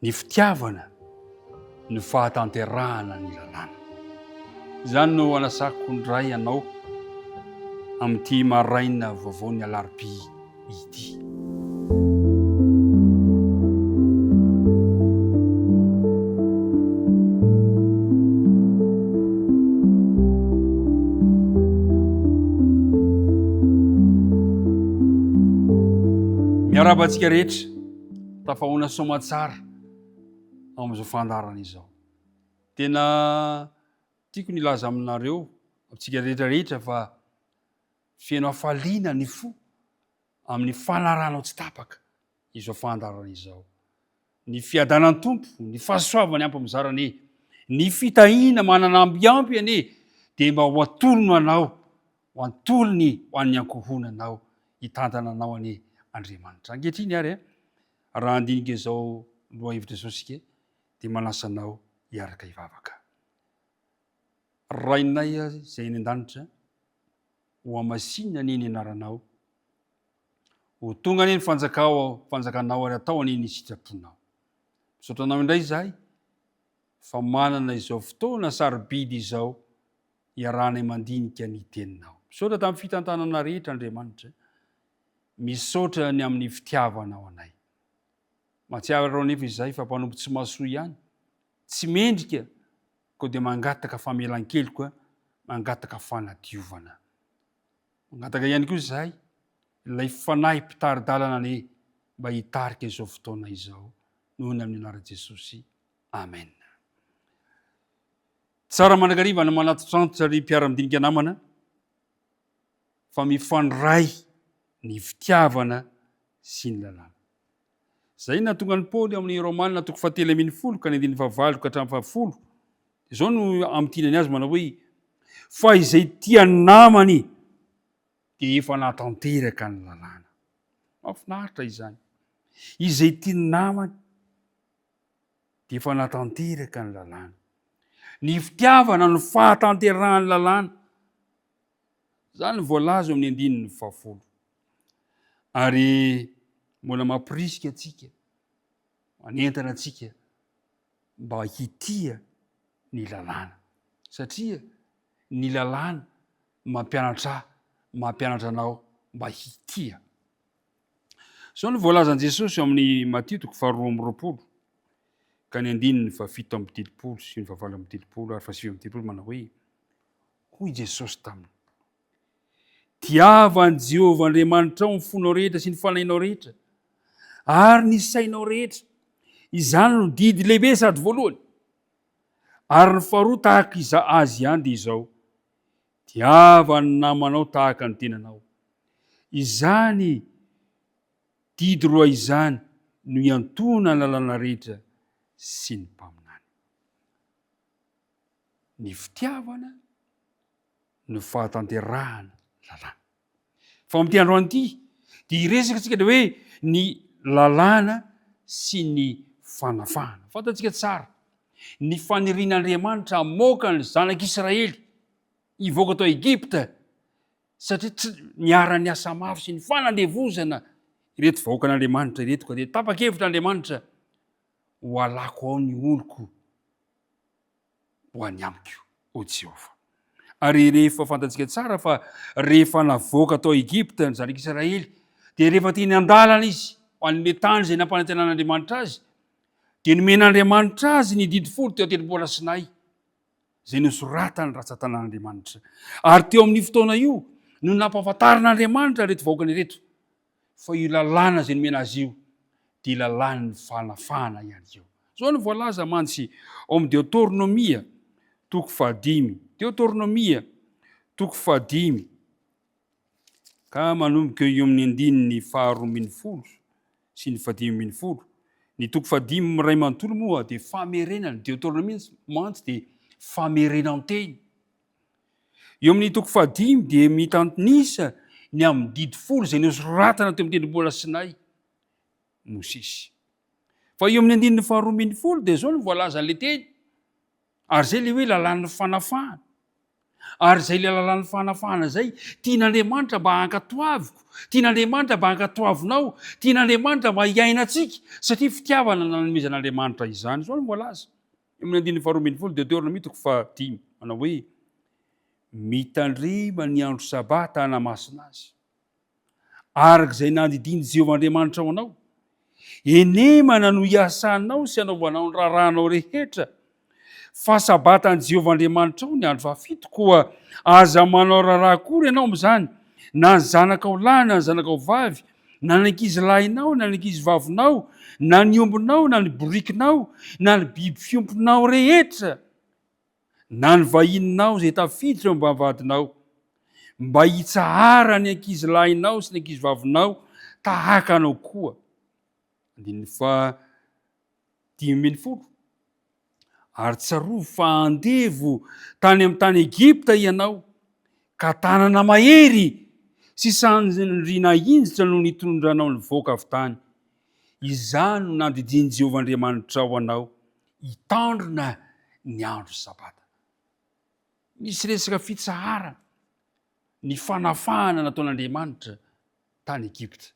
ny fitiavana ny fahatanterahana ny lalàna. Izany no anasako ndray ianao amin'ity maraina vaovaon'ny alarobia ity. Miarabantsika rehetra tafahoana somatsara amin'izao fandarana izao. Tena tiako nilaza aminareo amintsika rehetrarehetra fa feno hafaliana ny fo amin'ny fanaranao tsy tapaka izao fandarana izao. Ny fiadanan'ny tompo, ny fahasoavany ampy mizarany, ny fitahiana manana ambiampy ane dia mba ho atolony anao, ho antolony ho an'ny ankohonanao, hitantana anao ane Andriamanitra. Ankehitriny ary raha andinika izao lohahevitra izao sika dia manasanao hiaraka hivavaka. Rainay izay eny an-danitra, ho amasinina ny anaranao, ho tonga ny fanjakanao ary atao any ny sitraponao. Misaotra anao indray izahay fa manana izao fotoana sarobidy izao hiarahanay mandinika ny teninao. Misaotra tamin'ny fitantanana rehetra Andriamanitra, misaotra ny amin'ny fitiavanao anay. Mahatsiaro rao nefa izahay fa mpanompo tsy mahasoa ihany, tsy mendrika koa dia mangataka famelan-keloka, mangataka fanadiovana. Mangataka ihany koa izahay ilay fanahy mpitaridalana ane mba hitarika izao fotoana izao noho ny amin'ny anaran'i Jesosy. Amen. Tsara manakariva na manatitrantotra ry mpiara-midinika namana fa mifandray ny fitiavana sy ny lalàna. Zay nahatonga ny Paoly amin'ny Romanina 7:10 ka 9:9 ka hatramin'ny 10. Izao no amtinany azy manao hoe fa izay tia namany dia efa nahatanteraka ny lalàna. Mahafinaritra izany. Izay tia namany dia efa nahatanteraka ny lalàna. Ny fitiavana no fahatanterahany lalàna. Zany voalaza amin'ny 10:10. Ary mbola mampirisika antsika, manentana antsika mba hitia ny lalàna. Satria ny lalàna mampianatra anao mba hitia. Zao no voalazan'i Jesosy amin'ny Matthieu 2:20 ka ny 7:30 sy ny 8:30 ary 9:30 manao hoe, hoy Jesosy taminy: tiavan'i Jehovah Andriamanitrao ny fonao rehetra sy ny fanahinao rehetra ary ny sainao rehetra. Izany no didy lehibe sady voalohany. Ary ny faharoa tahaka azy ihany dia izao: tiava ny namanao tahaka ny tenanao. Izany didy roa izany no iantona ny lalàna rehetra sy ny mpaminany. Ny fitiavana no fahatanterahana lalàna. Fa amin'ity androany ity dia hiresaka antsika dia hoe ny lalàna sy ny fanafahana. Fantatsika tsara ny fanirian'Andriamanitra hamoaka ny zanak'Israely hivoaka tao Egypta satria niara niasa mafy sy ny fanandevozana ireto vahoakan'Andriamanitra ireto ka dia tapa-kevitr'Andriamanitra ho alako ao ny oloko ho any amiko o Jehovah. Ary rehefa fantatsika tsara fa rehefa navoaka tao Egypta ny zanak'Israely dia rehefa tiany andalana izy ho an'ilay tany izay nampanantenan'Andriamanitra azy dia nomen'Andriamanitra azy ny didy folo teo an-tendrombohitra Sinay izay nosoratany ratsan-tanan'Andriamanitra. Ary teo amin'ny fotoana io no nampahafantarin'Andriamanitra reto vahoakany reto fa io lalàna izay nomena azy io dia lalàn'ny fanafahana ihany io. Zao no voalaza mantsy ao amin'ny Deutéronomia 5:5. Deutéronomia 5:5 ka manomboka eo amin'ny 9:12 sy ny 10:10. Ny 5:5 moa dia famerenana. Deutéronomia mantsy dia famerenan-teny. Eo amin'ny 5:5 dia mitanisa ny amin'ny didy folo izay nosoratana teo amin'ny tendrombohitra Sinay Mosesy. Fa eo amin'ny 9:12 dia zao no voalaza an'ilay teny. Ary zay ilay hoe lalàn'ny fanafahana. Ary zay le lalàn'ny fanafana zay tian'Andriamanitra mba hankatoaviko, tian'Andriamanitra mba hankatoavinao, tian'Andriamanitra mba hiaina antsika satria fitiavana nanomezan'Andriamanitra izany. Zao no voalaza amin'ny andininy faharoa ambin'ny folo Deutéronome toko 10 manao hoe mitandrema ny andro sabata hanamasina azy arak'izay nandidiny Jehovah Andriamanitra ao anao, enemana no hiasanao sy anaovanao ny raharanao rehetra. Fa sabatany Jehovah Andriamanitra ao ny andro fahafito, koa aza manao raharaha akory ianao am'izany, na ny zanakao lahy na ny zanakao vavy, na ny ankizy lahinao na ny ankizy vavinao, na ny ombinao na ny borikinao, na ny biby fiomponao rehetra, na ny vahininao zay tafiditra eo ambavadinao, mba hitsahara ny ankizy lahinao sy ny ankizy vavinao tahaka anao koa. Andininy fa 10 ary tsarovy fa andevo tany amin'ny tany Egipta ianao, ka tanana mahery sy sandrina injitra no nitondranao ny voaka avy tany. Izany no nandidiny Jehovah Andriamanitra ao anao, hitandrina ny andro sabata. Misy resaka fitsaharana, ny fanafahana nataon'Andriamanitra tany Egipta.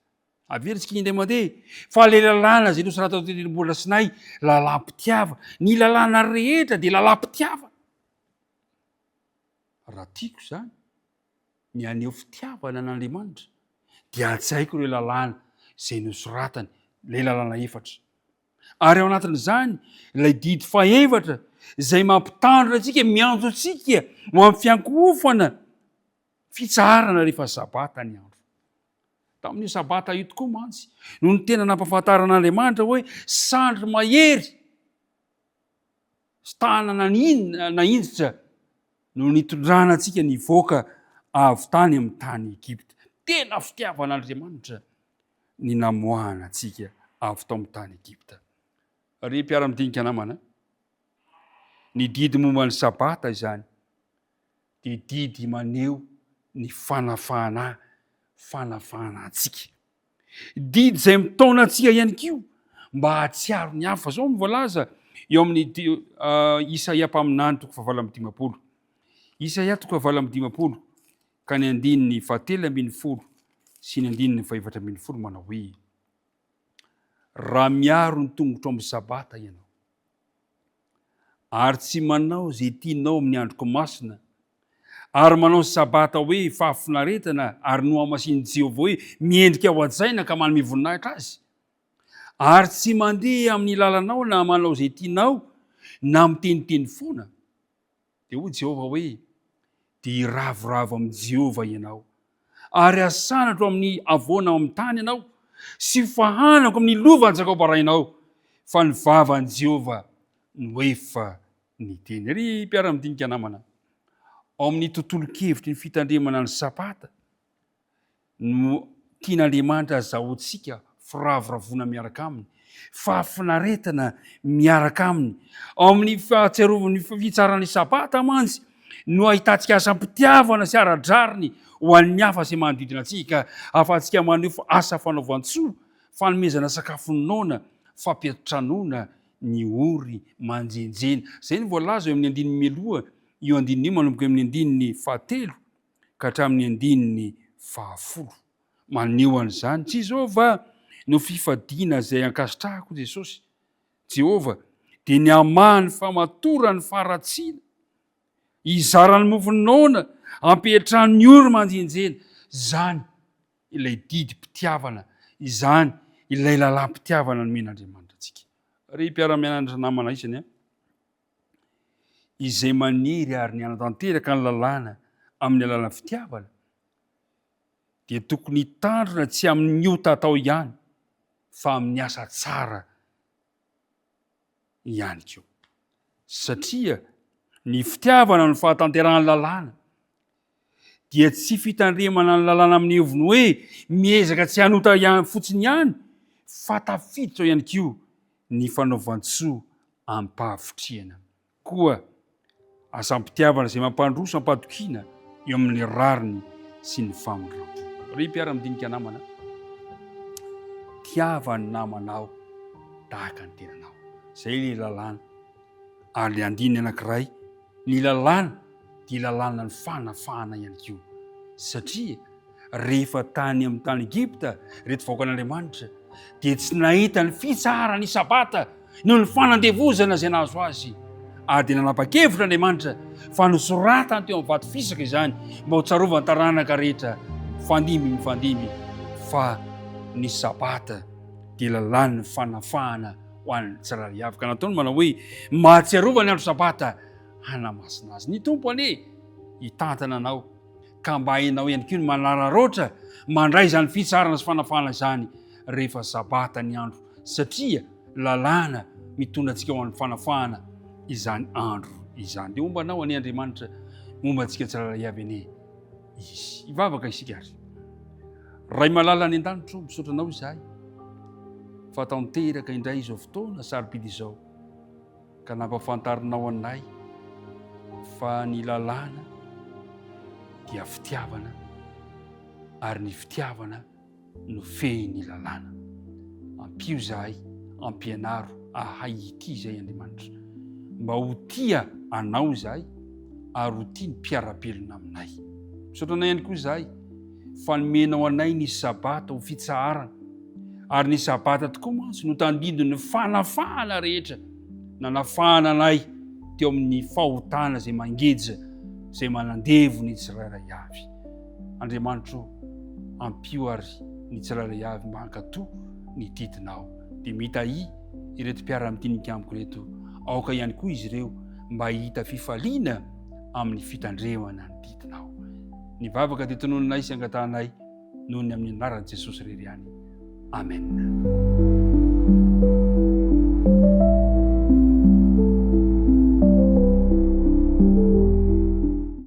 Averitsika indray mandeha fa le lalàna zay nosorata tao teny Sinay, lalàm-pitiava. Ny lalàna rehetra dia lalàm-pitiava. Raha tiako zany ny aneho fitiavana n'Andriamanitra dia atsaiko ireo lalàna zay nosoratany, le lalàna efatra. Ary ao anatin'izany ilay didy faefatra zay mampitandrina antsika, miantso antsika ho amin'ny fiankofana fitsaharana rehefa sabata ny andro. Tamin'io sabata io tokoa mantsy no ny tena nampafantaran'Andriamanitra hoe sandry mahery sy tanana na injitra no nitondrana antsika ny voaka avy tany amin'ny tany Egipta. Tena fitiavan'Andriamanitra ny namoahana antsika avy tao amin'ny tany Egipta. Ary mpiara-midinika namana, ny didy momba ny sabata izany dia didy maneho ny fanafahana antsika, didy zay mitaona antsika ihany koa mba hatsiaro ny hafa. Zao mivoalaza eo amin'ny Isaia mpaminany toko 7:10, Isaia toko 7:10 ka ny andininy 7:10 sy ny andininy 8:10 manao hoe raha miaro ny tongotro amin'ny sabata ianao ary tsy manao zay tianao amin'ny androko masina, ary manao sabata hoe fahafinaretana ary no amasin'i Jehovah hoe miendrika ao an-tsaina ka manome voninahitra azy, ary tsy mandeha amin'ny lalanao na manao zay tianao na miteniteny foana, dia hoy Jehovah hoe dia iravoravo amin'ny Jehovah ianao, ary asanatro amin'ny avoana amin'ny tany ianao, sy fahanako amin'ny lovan'ny Jakoba rainao, fa ny vavan'i Jehovah no efa niteny. Ry mpiara-midinika namana, ao amin'ny tontolo-kevitry ny fitandremana ny sabata no tian'Andriamanitra azahoantsika firavoravona miaraka aminy, fahafinaretana miaraka aminy. Ao amin'ny fahatsiarovany fitsarany sabata mantsy no ahitantsika asam-pitiavana sy ara-drariny ho an'ny hafa sy manodidina antsika, ahafahantsika maneho asa fanaovan-tsoa, fanomezana sakafo noana, fampiatranoana ny ory manjenjena. Zay ny voalaza eo amin'ny andininy mialoha, io andininy io manomboka amin'ny andininy 7 ka hatramin'ny andininy 10. Maneho an'izany, Jehovah no fifadiana zay ankasitrahako Jesosy. Jehovah dia ny amahany famatorany faharatsiana, izarany mofinoana, ampiatrany ny ory manjenjena. Zany ilay didy mpitiavana, izany ilay lalàm-pitiavana nomen'Andriamanitra antsika. Ry mpiara-mianatra namana isany, izay maniry ary ny anatanteraka ny lalàna amin'ny alalany fitiavana dia tokony hitandrina tsy amin'ny ota atao ihany fa amin'ny asa tsara ihany koa, satria ny fitiavana no fahatanterahany lalàna dia tsy fitandremana ny lalàna amin'ny heviny hoe miezaka tsy hanota fotsiny ihany, fa tafiditra ihany koa ny fanaovan-tsoa ampahavitriana, koa asam-pitiavana zay mampandroso ampatokiana eo amin'ny rariny sy ny famondrana. Ry mpiara-midinika namana, tiavany namanao tahaka ny tenanao. Zay le lalàna. Ary andininy anankiray, ny lalàna dia lalàna ny fanafahana ihany koa satria rehefa tany amin'ny tany Egipta reto vahoakan'Andriamanitra dia tsy nahita ny fitsara ny sabata noho ny fanandevozana izay nahazo azy ary dia nanapa-kevitra Andriamanitra fa nosoratany teo amin'ny vato fisaka izany mba ho tsarovany taranaka rehetra mifandimby fa ny sabata dia lalàna ny fanafahana ho an'ny tsirairay avy ka nataony manao hoe mahatsiarova ny andro sabata hanamasina azy ny tompo anie hitantana anao ka mba hainao ihany koa ny manararoatra mandray izany fitsarana sy fanafahana izany rehefa sabata ny andro satria lalàna mitondra antsika ho an'ny fanafahana izany andro izany dia momba anao anie Andriamanitra momba antsika tsirairay avy anie izy hivavaka isika ary ray malala ny an-danitro misaotra anao izahay fa tanteraka indray izao fotoana sarobidy izao ka nampafantarinao anay fa ny lalàna dia fitiavana ary ny fitiavana no fehiny lalàna ampio zahay ampianaro ahay ity izay Andriamanitra mba ho tia anao zahay ary ho tia ny mpiara-belona aminay misaotra anay ihany koa zahay fa nomenao anay ny sabata ho fitsaharana ary ny sabata tokoa mantsy no tandindony fanafahana rehetra nanafahana anay teo amin'ny fahotana izay mangeja izay manandevo ny tsirairay avy Andriamanitra ampio ary ny tsirairay avy mba hankatoa ny didinao dia mitahi ireto mpiara-mitinika amiko reto aoka ihany koa izy ireo mba hita fifaliana amin'ny fitandremana ny didinao ny vavaka dia tonononay sy angatanay noho ny amin'ny anaran'i Jesosy irery ihany amen